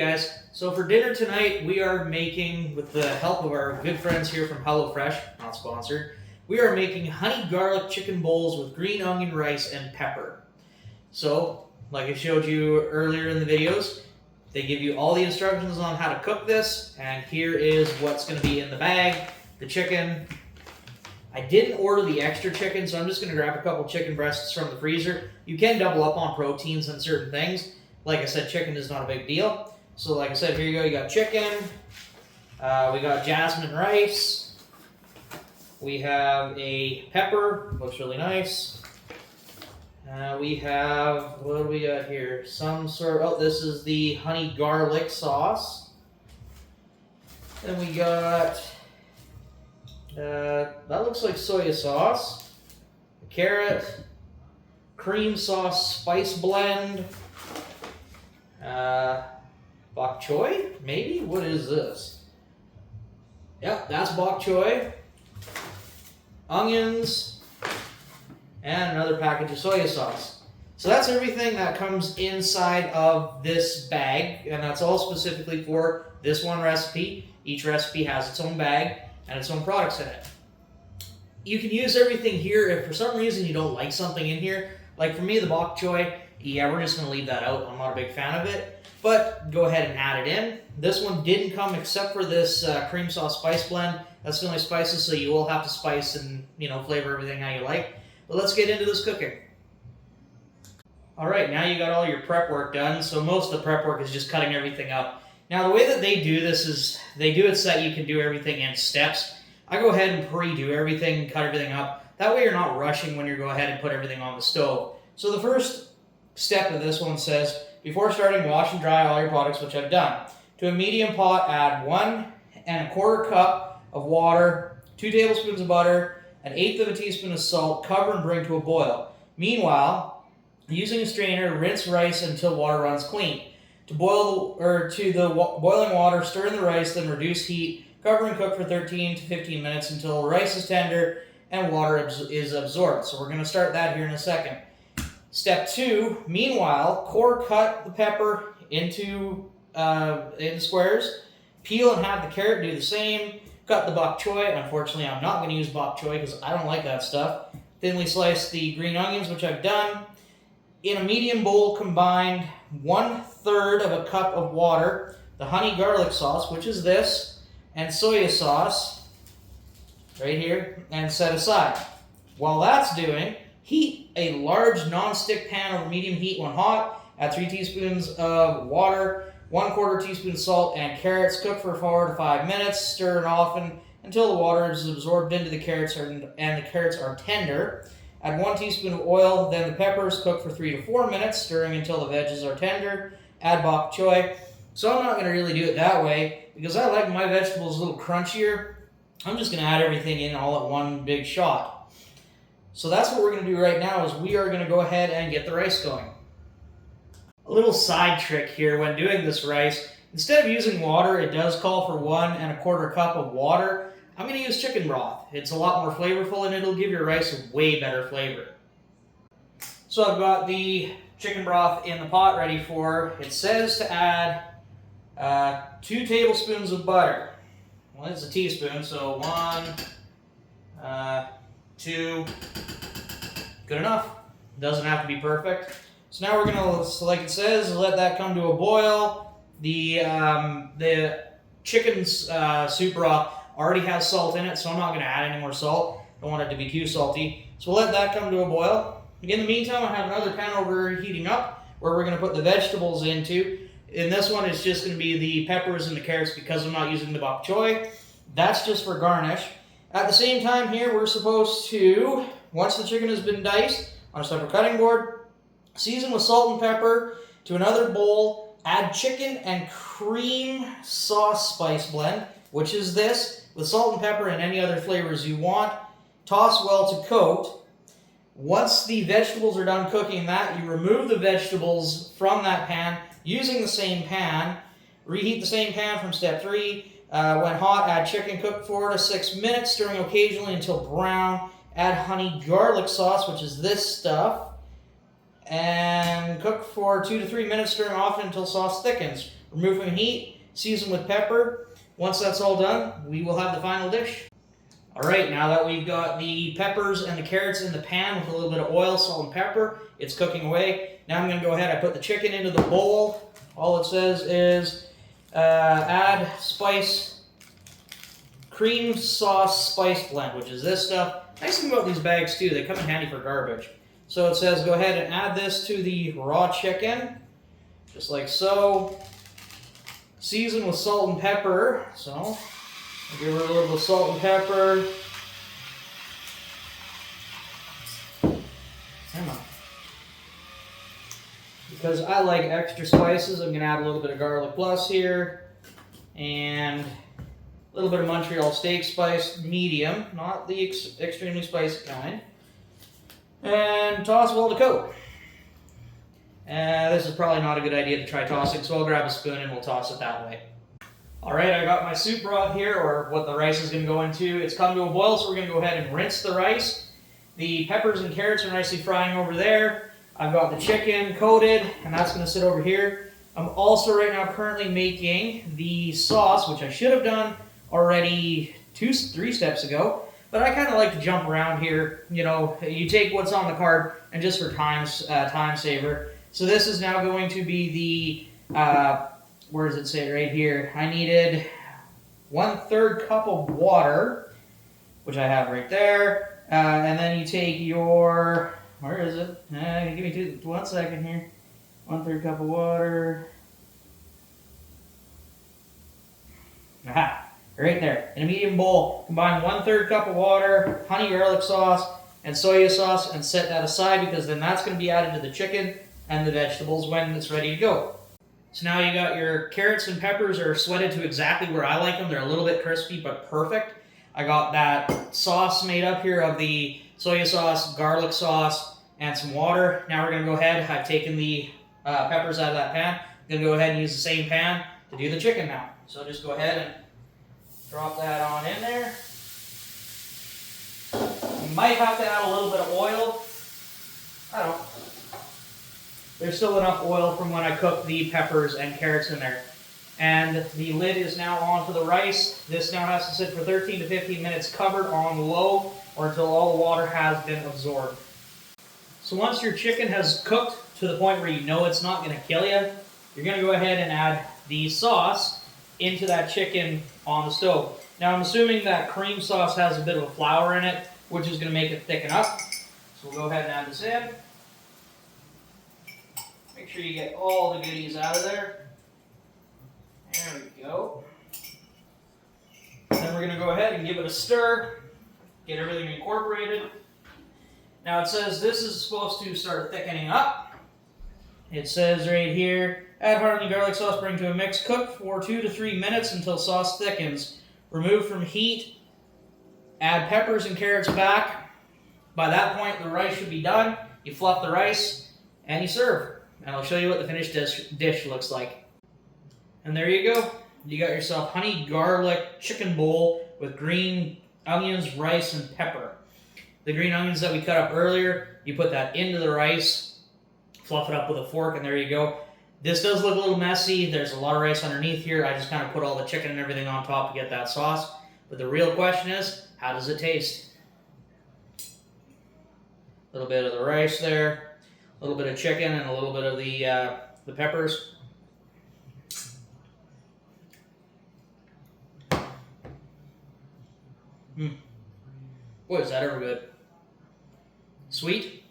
guys, so for dinner tonight we are making, with the help of our good friends here from HelloFresh, not sponsored, we are making honey garlic chicken bowls with green onion rice and pepper. So, like I showed you earlier in the videos, they give you all the instructions on how to cook this, and here is what's going to be in the bag. The chicken. I didn't order the extra chicken, so I'm just going to grab a couple chicken breasts from the freezer. You can double up on proteins and certain things. Like I said, chicken is not a big deal. So like I said, here you go. You got chicken. We got jasmine rice. We have a pepper. Looks really nice. We have, what do we got here? Some sort, oh, this is the honey garlic sauce. Then we got, that looks like soy sauce. A carrot. Cream sauce spice blend. Bok choy, maybe? What is this? Yep, that's bok choy. Onions. And another package of soy sauce. So that's everything that comes inside of this bag, and that's all specifically for this one recipe. Each recipe has its own bag and its own products in it. You can use everything here if for some reason you don't like something in here. Like for me, the bok choy, yeah, we're just going to leave that out. I'm not a big fan of it, but go ahead and add it in. This one didn't come except for this cream sauce spice blend. That's the only spices, so you will have to spice and flavor everything how you like. But let's get into this cooking. Alright, now you got all your prep work done, so most of the prep work is just cutting everything up. Now the way that they do this is, they do it so that you can do everything in steps. I go ahead and pre-do everything, cut everything up. That way you're not rushing when you go ahead and put everything on the stove. So the first step of this one says, before starting, wash and dry all your products, which I've done. To a medium pot, add 1 1/4 cup of water, 2 tablespoons of butter, 1/8 of a teaspoon of salt, cover and bring to a boil. Meanwhile, using a strainer, rinse rice until water runs clean. To boiling water, stir in the rice, then reduce heat, cover and cook for 13 to 15 minutes until rice is tender and water is absorbed. So we're going to start that here in a second. Step 2, meanwhile, core cut the pepper into squares, peel and have the carrot do the same. Cut the bok choy. Unfortunately, I'm not going to use bok choy because I don't like that stuff. Thinly slice the green onions, which I've done. In a medium bowl, combine 1/3 of a cup of water, the honey garlic sauce, which is this, and soy sauce, right here, and set aside. While that's doing, heat a large non-stick pan over medium heat when hot. Add 3 teaspoons of water, 1/4 teaspoon salt, and carrots. Cook for 4 to 5 minutes. Stir it often until the water is absorbed into the carrots and the carrots are tender. Add 1 teaspoon of oil, then the peppers. Cook for 3 to 4 minutes, stirring until the veggies are tender. Add bok choy. So I'm not going to really do it that way because I like my vegetables a little crunchier. I'm just going to add everything in all at one big shot. So that's what we're going to do right now is we are going to go ahead and get the rice going. A little side trick here when doing this rice, instead of using water, it does call for 1 1/4 cup of water. I'm going to use chicken broth. It's a lot more flavorful and it'll give your rice a way better flavor. So I've got the chicken broth in the pot ready for, it says to add 2 tablespoons of butter. Well, it's a teaspoon, so 1, 2, good enough. Doesn't have to be perfect. So now we're gonna, like it says, let that come to a boil. The chicken's soup broth already has salt in it, so I'm not gonna add any more salt. Don't want it to be too salty. So we'll let that come to a boil. In the meantime, I have another pan overheating up where we're gonna put the vegetables into. In this one, it's just gonna be the peppers and the carrots because I'm not using the bok choy. That's just for garnish. At the same time here, we're supposed to, once the chicken has been diced on a separate cutting board, season with salt and pepper to another bowl, add chicken and cream sauce spice blend, which is this, with salt and pepper and any other flavors you want. Toss well to coat. Once the vegetables are done cooking that, you remove the vegetables from that pan using the same pan. Reheat the same pan from step 3. When hot, add chicken, cook 4 to 6 minutes, stirring occasionally until brown. Add honey garlic sauce, which is this stuff, and cook for 2 to 3 minutes, stirring often until sauce thickens. Remove from heat, season with pepper. Once that's all done, we will have the final dish. All right, now that we've got the peppers and the carrots in the pan with a little bit of oil, salt, and pepper, it's cooking away. Now I'm going to go ahead, I put the chicken into the bowl. All it says is add spice, cream sauce spice blend, which is this stuff. Nice thing about these bags too, they come in handy for garbage. So it says go ahead and add this to the raw chicken, just like so. Season with salt and pepper, so give her a little bit of salt and pepper. Come on. Because I like extra spices, I'm going to add a little bit of garlic plus here. And a little bit of Montreal steak spice, medium, not the extremely spicy kind. And toss it all to coat. This is probably not a good idea to try tossing, so I'll grab a spoon and we'll toss it that way. Alright, I got my soup broth here, or what the rice is going to go into. It's come to a boil, so we're going to go ahead and rinse the rice. The peppers and carrots are nicely frying over there. I've got the chicken coated, and that's going to sit over here. I'm also right now currently making the sauce, which I should have done already 3 steps ago. But I kind of like to jump around here. You know, you take what's on the card, and just for time saver. So this is now going to be the, where does it say right here? I needed 1/3 cup of water, which I have right there. And then you take your, where is it? Give me 1 second here. 1/3 cup of water. Aha, right there. In a medium bowl, combine 1/3 cup of water, honey garlic sauce, and soya sauce, and set that aside because then that's going to be added to the chicken and the vegetables when it's ready to go. So now you got your carrots and peppers are sweated to exactly where I like them. They're a little bit crispy, but perfect. I got that sauce made up here of the soya sauce, garlic sauce, and some water. Now we're going to go ahead. I've taken the peppers out of that pan. I'm going to go ahead and use the same pan to do the chicken now. So just go ahead and drop that on in there. You might have to add a little bit of oil. I don't know. There's still enough oil from when I cooked the peppers and carrots in there. And the lid is now onto the rice. This now has to sit for 13 to 15 minutes covered on low or until all the water has been absorbed. So once your chicken has cooked to the point where you know it's not going to kill you, you're going to go ahead and add the sauce into that chicken on the stove. Now I'm assuming that cream sauce has a bit of a flour in it, which is going to make it thicken up. So we'll go ahead and add this in. Make sure you get all the goodies out of there. There we go. Then we're going to go ahead and give it a stir, get everything incorporated. Now it says this is supposed to start thickening up. It says right here, add honey garlic sauce, bring to a mix, cook for 2 to 3 minutes until sauce thickens. Remove from heat, add peppers and carrots back. By that point, the rice should be done. You fluff the rice and you serve. And I'll show you what the finished dish looks like. And there you go. You got yourself honey garlic chicken bowl with green onions, rice, and pepper. The green onions that we cut up earlier, you put that into the rice, fluff it up with a fork, and there you go. This does look a little messy. There's a lot of rice underneath here. I just kind of put all the chicken and everything on top to get that sauce. But the real question is, how does it taste? A little bit of the rice there. A little bit of chicken and a little bit of the peppers. Boy, is that ever good. Sweet,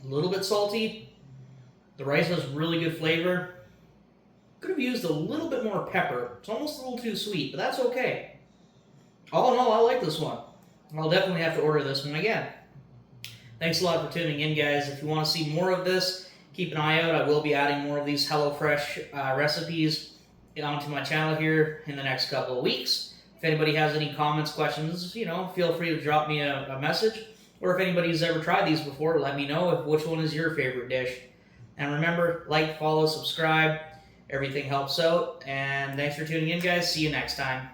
a little bit salty. The rice has really good flavor. Could have used a little bit more pepper. It's almost a little too sweet, but that's okay. All in all, I like this one. I'll definitely have to order this one again. Thanks a lot for tuning in, guys. If you want to see more of this, keep an eye out. I will be adding more of these HelloFresh recipes onto my channel here in the next couple of weeks. If anybody has any comments, questions, feel free to drop me a message. Or if anybody's ever tried these before, let me know which one is your favorite dish. And remember, like, follow, subscribe. Everything helps out. And thanks for tuning in, guys. See you next time.